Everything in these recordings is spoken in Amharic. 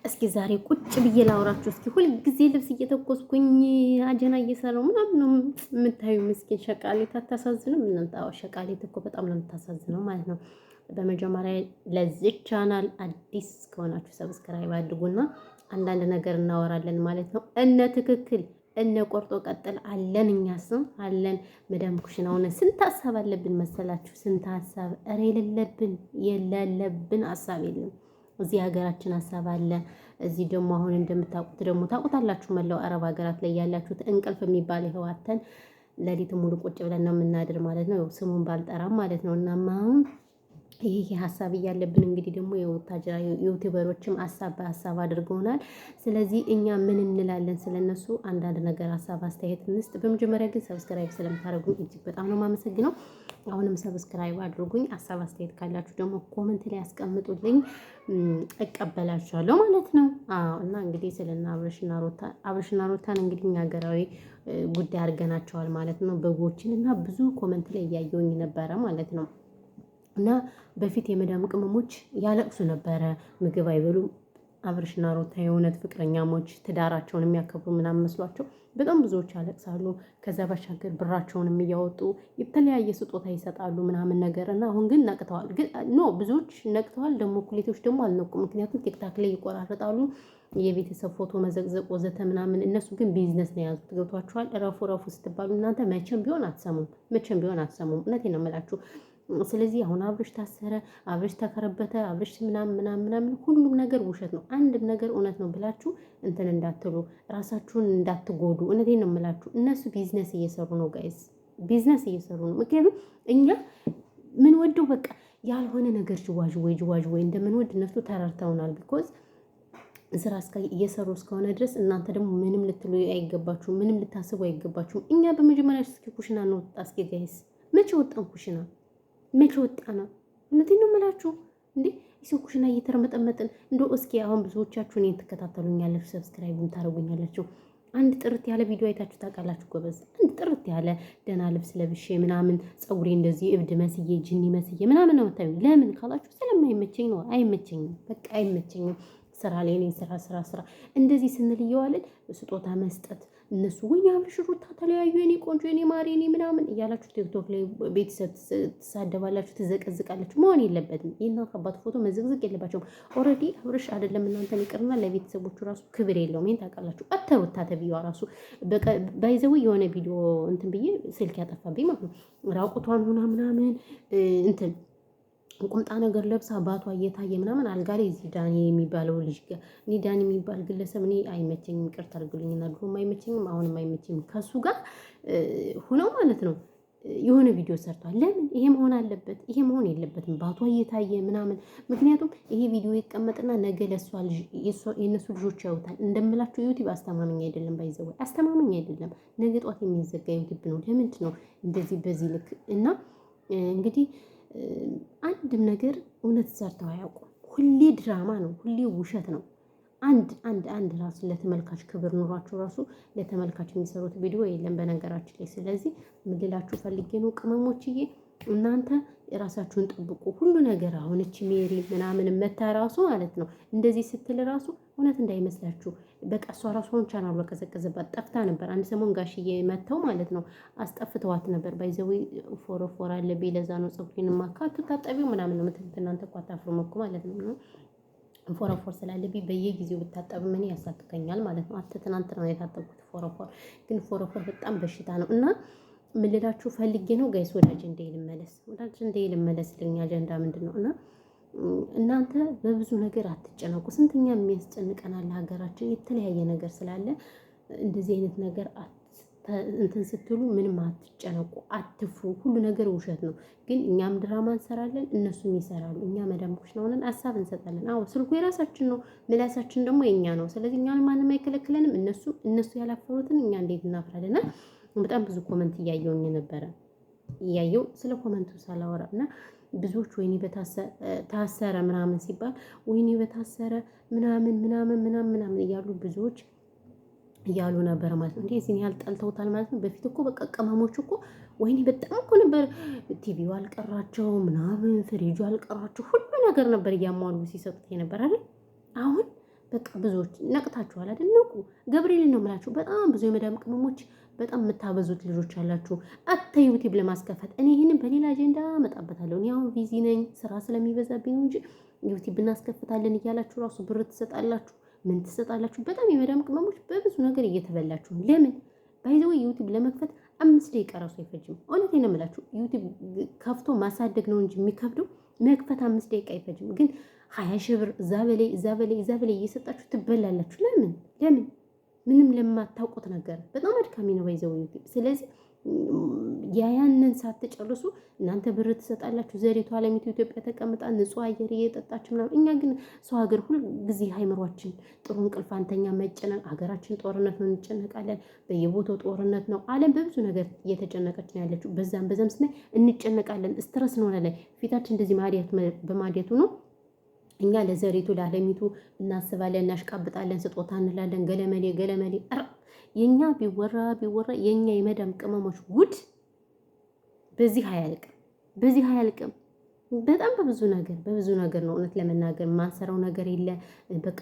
እስኪ ዛሬ ቁጭ ብዬ ላውራችሁ። እስኪ ሁልጊዜ ልብስ እየተኮስኩኝ አጀና እየሰራው ምናምን ነው የምታዩ። ምስኪን ሸቃሌት አታሳዝንም? እናንተ ሸቃሌት እኮ በጣም ነው የምታሳዝነው ማለት ነው። በመጀመሪያ ለዚህ ቻናል አዲስ ከሆናችሁ ሰብስክራይብ አድርጉና አንዳንድ ነገር እናወራለን ማለት ነው። እነ ትክክል እነ ቆርጦ ቀጥል አለን፣ እኛስም አለን። መዳም ኩሽና ሆነ ስንት ሀሳብ አለብን መሰላችሁ? ስንት ሀሳብ እረ የሌለብን ሀሳብ የለም። እዚህ ሀገራችን ሀሳብ አለ። እዚህ ደግሞ አሁን እንደምታውቁት ደግሞ ታውቁታላችሁ፣ መላው አረብ ሀገራት ላይ ያላችሁት እንቅልፍ የሚባል ህዋተን ሌሊት ሙሉ ቁጭ ብለን ነው የምናድር ማለት ነው። ስሙን ባልጠራም ማለት ነው። እናማ አሁን ይሄ ሀሳብ እያለብን እንግዲህ ደግሞ የወታጀራ ዩቲዩበሮችም ሀሳብ በሀሳብ አድርገውናል። ስለዚህ እኛ ምን እንላለን ስለነሱ አንዳንድ ነገር ሀሳብ አስተያየት እንስጥ። በመጀመሪያ ግን ሰብስክራይብ ስለምታደርጉኝ እጅግ በጣም ነው የማመሰግነው። አሁንም ሰብስክራይብ አድርጉኝ። ሀሳብ አስተያየት ካላችሁ ደግሞ ኮመንት ላይ ያስቀምጡልኝ፣ እቀበላችኋለሁ ማለት ነው። እና እንግዲህ ስለና አብርሽና ሩታን እንግዲህ ሀገራዊ ጉዳይ አድርገናቸዋል ማለት ነው። በጎችን እና ብዙ ኮመንት ላይ እያየውኝ ነበረ ማለት ነው። እና በፊት የመዳም ቅመሞች ያለቅሱ ነበረ፣ ምግብ አይበሉም። አብርሽና ሩታ የእውነት ፍቅረኛሞች ትዳራቸውን የሚያከብሩ ምናምን መስሏቸው በጣም ብዙዎች ያለቅሳሉ። ከዛ ባሻገር ብራቸውንም እያወጡ የተለያየ ስጦታ ይሰጣሉ ምናምን ነገር እና አሁን ግን ነቅተዋል። ግን ብዙዎች ነቅተዋል፣ ደግሞ ኩሌቶች ደግሞ አልነቁም። ምክንያቱም ቲክታክ ላይ ይቆራረጣሉ የቤተሰብ ፎቶ መዘቅዘቅ ወዘተ ምናምን። እነሱ ግን ቢዝነስ ነው የያዙት። ገብቷችኋል? ረፉ ስትባሉ እናንተ መቼም ቢሆን አትሰሙም። እውነቴን ነው የምላችሁ። ስለዚህ አሁን አብርሽ ታሰረ፣ አብርሽ ተከረበተ፣ አብርሽ ምናምን ሁሉም ነገር ውሸት ነው። አንድም ነገር እውነት ነው ብላችሁ እንትን እንዳትሉ፣ ራሳችሁን እንዳትጎዱ። እውነቴን ነው የምላችሁ። እነሱ ቢዝነስ እየሰሩ ነው ጋይስ፣ ቢዝነስ እየሰሩ ነው። ምክንያቱም እኛ ምን ወደው በቃ ያልሆነ ነገር ጅዋጅ እንደምንወድ እነሱ ተረድተውናል። ቢኮዝ ስራ እየሰሩ እስከሆነ ድረስ እናንተ ደግሞ ምንም ልትሉ አይገባችሁም፣ ምንም ልታስቡ አይገባችሁም። እኛ በመጀመሪያ እስኪ ኩሽና ነው እስኪ ጋይስ፣ መቼ ወጣን ኩሽና? መቼ ወጣ ነው? እውነቴን ነው የምላችሁ። እንዴ እዚህ ኩሽና እየተረመጠመጥን እስኪ አሁን ብዙዎቻችሁ እኔን ትከታተሉኛላችሁ፣ ሰብስክራይብ ታደርጉኛላችሁ። አንድ ጥርት ያለ ቪዲዮ አይታችሁ ታውቃላችሁ ጎበዝ? አንድ ጥርት ያለ ደህና ልብስ ለብሼ ምናምን ፀጉሬ እንደዚህ እብድ መስዬ ጅኒ መስዬ ምናምን ነው የምታዩኝ። ለምን ካላችሁ ስለማይመቸኝ ነው። አይመቸኝም፣ በቃ አይመቸኝም። ስራ ላይ ነኝ። ስራ እንደዚህ ስንል እየዋልን ስጦታ መስጠት እነሱ ወይ አብርሽ ሩታ ተለያዩ፣ የኔ ቆንጆ የኔ ማሪ የኔ ምናምን እያላችሁ ቲክቶክ ላይ ቤተሰብ ትሳደባላችሁ፣ ትዘቀዝቃላችሁ። መሆን የለበትም። የእናት አባት ፎቶ መዘግዘቅ የለባቸውም። ኦልሬዲ አብርሽ አይደለም እናንተን ይቅርና ለቤተሰቦቹ ራሱ ክብር የለውም። ይሄን ታውቃላችሁ። ሩታ ተብዬዋ ራሱ ባይዘው የሆነ ቪዲዮ እንትን ብዬ ስልክ ያጠፋብኝ ማለት ነው። ራቁቷን ሆና ምናምን እንትን ቁምጣ ነገር ለብሳ አባቷ እየታየ ምናምን አልጋ ላይ እዚህ ዳኒ የሚባለው ልጅ ጋር እኔ ዳኒ የሚባል ግለሰብ እኔ አይመቸኝም፣ ይቅርታ አድርጉልኝና ድሮም አይመቸኝም፣ አሁንም አይመቸኝም። ከሱ ጋር ሆነው ማለት ነው የሆነ ቪዲዮ ሰርቷል። ለምን ይሄ መሆን አለበት? ይሄ መሆን የለበትም። ባቷ እየታየ ምናምን። ምክንያቱም ይሄ ቪዲዮ ይቀመጥና ነገ ለሷ ልጅ የነሱ ልጆች ያዩታል። እንደምላችሁ ዩቲዩብ አስተማመኝ አይደለም፣ ባይዘው አስተማመኝ አይደለም። ነገ ጧት የሚዘጋ ዩቲዩብ ነው። ለምንድን ነው እንደዚህ በዚህ ልክ? እና እንግዲህ አንድም ነገር እውነት ሰርተው አያውቁም። ሁሌ ድራማ ነው፣ ሁሌ ውሸት ነው። አንድ ራሱ ለተመልካች ክብር ኑሯቸው ራሱ ለተመልካች የሚሰሩት ቪዲዮ የለም በነገራችን ላይ። ስለዚህ ምን ልላችሁ ፈልጌ ነው ቅመሞችዬ፣ እናንተ የራሳችሁን ጠብቁ። ሁሉ ነገር አሁን እቺ ሜሪ ምናምን መታ ራሱ ማለት ነው እንደዚህ ስትል ራሱ እውነት እንዳይመስላችሁ። በቃ እሷ ራሷን ቻናሉ ቀዘቀዘባት፣ ጠፍታ ነበር። አንድ ሰሞን ጋሽዬ መተው ማለት ነው አስጠፍተዋት ነበር። ባይዘዊ ፎረፎር አለብኝ ለዛ ነው ፀጉሬን ማካቱ ታጠቢው ምናምን ነው የምትሉት እናንተ እኮ አታፍሩም እኮ ማለት ነው። ፎረፎር ስላለብኝ በየጊዜው ብታጠብ ምን ያሳክከኛል ማለት ነው። ትናንት ነው የታጠብኩት ፎረፎር። ግን ፎረፎር በጣም በሽታ ነው እና ምን ልላችሁ ፈልጌ ነው ጋይስ፣ ወደ አጀንዳ ልመለስ። ልኝ አጀንዳ ምንድን ነው? እና እናንተ በብዙ ነገር አትጨነቁ። ስንተኛ የሚያስጨንቀናል ሀገራችን የተለያየ ነገር ስላለ እንደዚህ አይነት ነገር እንትን ስትሉ ምንም አትጨነቁ፣ አትፍሩ። ሁሉ ነገር ውሸት ነው። ግን እኛም ድራማ እንሰራለን፣ እነሱም ይሰራሉ። እኛ መዳሞች ነው ሆነን ሀሳብ እንሰጣለን። አዎ ስልኩ የራሳችን ነው፣ ምላሳችን ደግሞ የኛ ነው። ስለዚህ እኛን ማንም አይከለክለንም። እነሱ ያላፈሩትን እኛ እንዴት እናፍራለን? በጣም ብዙ ኮመንት እያየውኝ ነበረ። ስለ ኮመንቱ ሳላወራ እና ብዙዎች ወይኔ በታሰረ ምናምን ሲባል ወይኔ በታሰረ ምናምን እያሉ ብዙዎች እያሉ ነበር ማለት ነው። እዚህን ያህል ጠልተውታል ማለት ነው። በፊት እኮ በቃ ቅመሞች እኮ ወይኔ በጣም እኮ ነበር ቲቪው አልቀራቸው ምናምን ፍሪጁ አልቀራቸው ሁሉ ነገር ነበር እያሟሉ ሲሰጡት የነበር አይደል? አሁን በቃ ብዙዎች ነቅታችኋል አይደል? ንቁ። ገብርኤልን ነው የምላችሁ። በጣም ብዙ የመዳም ቅመሞች በጣም የምታበዙት ልጆች አላችሁ። ዩቲዩብ ለማስከፈት እኔ ይህንን በሌላ አጀንዳ አመጣበታለሁ። እኔ አሁን ቢዚ ነኝ፣ ስራ ስለሚበዛብኝ ነው እንጂ ዩቲዩብ እናስከፍታለን እያላችሁ ራሱ ብር ትሰጣላችሁ፣ ምን ትሰጣላችሁ። በጣም የመዳም ቅመሞች በብዙ ነገር እየተበላችሁ ነው። ለምን ባይዘው ዩቲዩብ ለመክፈት 5 ደቂቃ ራሱ አይፈጅም። እውነቴን ነው የምላችሁ። ዩቲዩብ ከፍቶ ማሳደግ ነው እንጂ የሚከብደው መክፈት 5 ደቂቃ አይፈጅም። ግን 20 ሺህ ብር እዛ በላይ እየሰጣችሁ ትበላላችሁ። ለምን ምንም ለማታውቁት ነገር በጣም አድካሚ ነው ባይዘው ዩቲዩብ። ስለዚህ ያንን ሳትጨርሱ እናንተ ብር ትሰጣላችሁ። ዘሪቱ አለሚቱ ኢትዮጵያ ተቀምጣ ንጹህ አየር እየጠጣች ምናምን። እኛ ግን ሰው ሀገር ሁል ጊዜ ሃይምሯችን ጥሩ እንቅልፍ አንተኛ፣ መጨነቅ፣ ሀገራችን ጦርነት ነው፣ እንጨነቃለን። በየቦታው ጦርነት ነው። ዓለም በብዙ ነገር እየተጨነቀች ነው ያለችው። በዛም ስናይ እንጨነቃለን፣ ስትረስ እንሆናለን። ፊታችን እንደዚህ በማዲያቱ ነው። እኛ ለዘሪቱ ለአለሚቱ እናስባለን፣ እናሽቃብጣለን፣ ስጦታ እንላለን። ገለመሌ የኛ ቢወራ የኛ የመዳም ቅመሞች ጉድ በዚህ አያልቅም። በጣም በብዙ ነገር ነው። እውነት ለመናገር ማንሰራው ነገር የለ። በቃ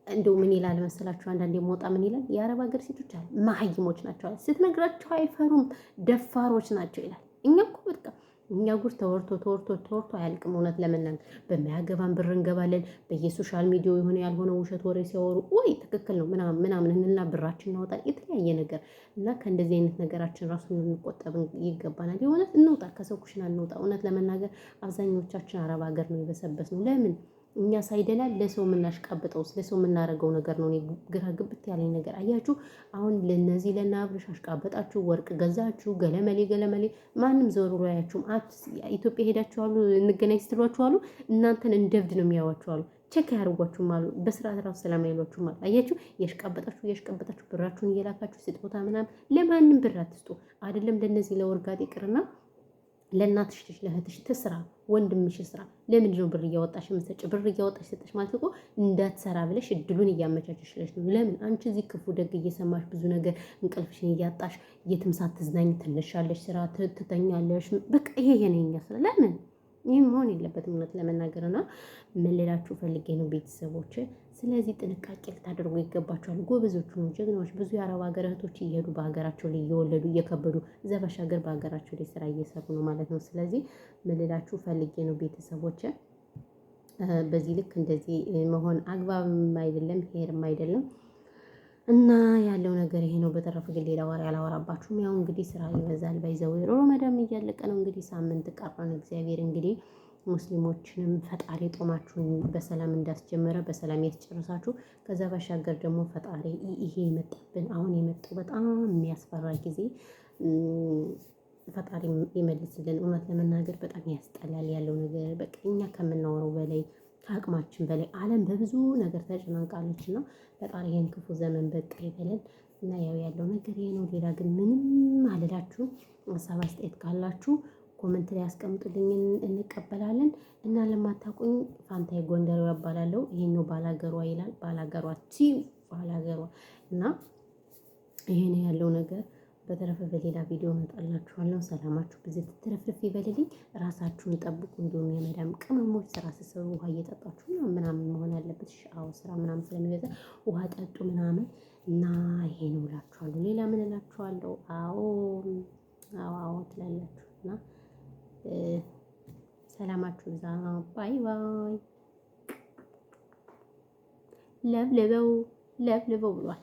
እንደው ምን ይላል መሰላችሁ? አንዳንዴ ሞጣ ምን ይላል? የአረብ ሀገር ሴቶች አለ መሀይሞች ናቸው፣ ስትነግራቸው አይፈሩም፣ ደፋሮች ናቸው ይላል። እኛ እኮ በቃ እኛ ጉድ ተወርቶ አያልቅም። እውነት ለመናገር በማያገባን ብር እንገባለን። በየሶሻል ሚዲያው የሆነ ያልሆነ ውሸት ወሬ ሲያወሩ ወይ ትክክል ነው ምናምን እንልና ብራችን እናወጣል። የተለያየ ነገር እና ከእንደዚህ አይነት ነገራችን ራሱ እንቆጠብ ይገባናል። የእውነት እንውጣ፣ ከሰው ኩሽና እንውጣ። እውነት ለመናገር አብዛኞቻችን አረብ ሀገር ነው የበሰበስ ነው። ለምን እኛ ሳይደላል ለሰው የምናሽቃብጠውስ ለሰው የምናደርገው ነገር ነው። ግራ ግብት ያለኝ ነገር አያችሁ። አሁን ለነዚህ ለአብርሽ አሽቃበጣችሁ፣ ወርቅ ገዛችሁ፣ ገለመሌ ማንም ዘሩሩ አያችሁም። ኢትዮጵያ ሄዳችኋሉ እንገናኝ ስትሏችኋሉ እናንተን እንደብድ ነው የሚያዋችኋሉ። ቼክ ያደርጓችሁም አሉ። በስርዓት ራሱ ሰላም አይሏችሁም አሉ። አያችሁ። የሽቃበጣችሁ ብራችሁን እየላካችሁ ስጦታ ምናምን ለማንም ብር አትስጡ። አይደለም ለነዚህ ለወርጋጤ ቅርና ለእናትሽ ለእህትሽ ትስራ፣ ወንድምሽ ስራ። ለምንድን ነው ብር እያወጣሽ የምትሰጪ? ብር እያወጣሽ ሰጠሽ ማለት እኮ እንዳትሰራ ብለሽ እድሉን እያመቻቸሽለሽ ነው። ለምን አንቺ እዚህ ክፉ ደግ እየሰማሽ ብዙ ነገር እንቅልፍሽን እያጣሽ የትም ሳትዝናኝ ትነሻለሽ፣ ስራ ትተኛለሽ። በቃ ይሄ የኔኛ ስራ ለምን ይህም መሆን የለበትም። እውነት ለመናገርና ምን ልላችሁ ፈልጌ ነው ቤተሰቦች፣ ስለዚህ ጥንቃቄ ልታደርጉ ይገባቸዋል። ጎበዞቹ ነው ጀግናዎች። ብዙ የአረብ ሀገር እህቶች እየሄዱ በሀገራቸው ላይ እየወለዱ እየከበዱ እዛ ባሻገር በሀገራቸው ላይ ስራ እየሰሩ ነው ማለት ነው። ስለዚህ ምን ልላችሁ ፈልጌ ነው ቤተሰቦች፣ በዚህ ልክ እንደዚህ መሆን አግባብም አይደለም፣ ሄርም አይደለም እና ያለው ነገር ይሄ ነው። በተረፈ ግን ሌላ ወሬ አላወራባችሁም። ያው እንግዲህ ስራ ይበዛል። ባይዘው ረመዳን እያለቀ ነው እንግዲህ ሳምንት ቀረን። እግዚአብሔር እንግዲህ ሙስሊሞችንም ፈጣሪ ጦማችሁን በሰላም እንዳስጀመረ በሰላም የተጨረሳችሁ። ከዛ ባሻገር ደግሞ ፈጣሪ ይሄ የመጣብን አሁን የመጣው በጣም የሚያስፈራ ጊዜ ፈጣሪ ይመልስልን። እውነት ለመናገር በጣም ያስጠላል ያለው ነገር። በቃ እኛ ከምናወራው በላይ ከአቅማችን በላይ ዓለም በብዙ ነገር ተጨናንቃለች እና ፈጣሪ ይሄን ክፉ ዘመን በቃ ይበለን እና ያለው ነገር ይሄ ነው። ሌላ ግን ምንም አልላችሁ። ሀሳብ አስተያየት ካላችሁ ኮመንት ላይ ያስቀምጡልኝ፣ እንቀበላለን። እና ለማታውቁኝ ፋንታይ ጎንደሬው እባላለሁ። ይሄኛው ባላገሯ ይላል። ባላገሯ እና ይሄ ነው ያለው ነገር። በተረፈ በሌላ ቪዲዮ እመጣላችኋለሁ። ሰላማችሁ ብዙ ትረፍርፍ ይበልልኝ። ራሳችሁን ጠብቁ። እንዲሁም የመዳም ቅመሞች ስራ ስትሰሩ ውሃ እየጠጣችሁ ምናምን መሆን ያለበት። አዎ ስራ ምናምን ስለሚበዛ ውሃ ጠጡ ምናምን እና ይሄ ነው እላችኋለሁ። ሌላ ምን እላችኋለሁ? አዎ ትላላችሁ እና ሰላማችሁ እዛ። ባይ ለብልበው ብሏል።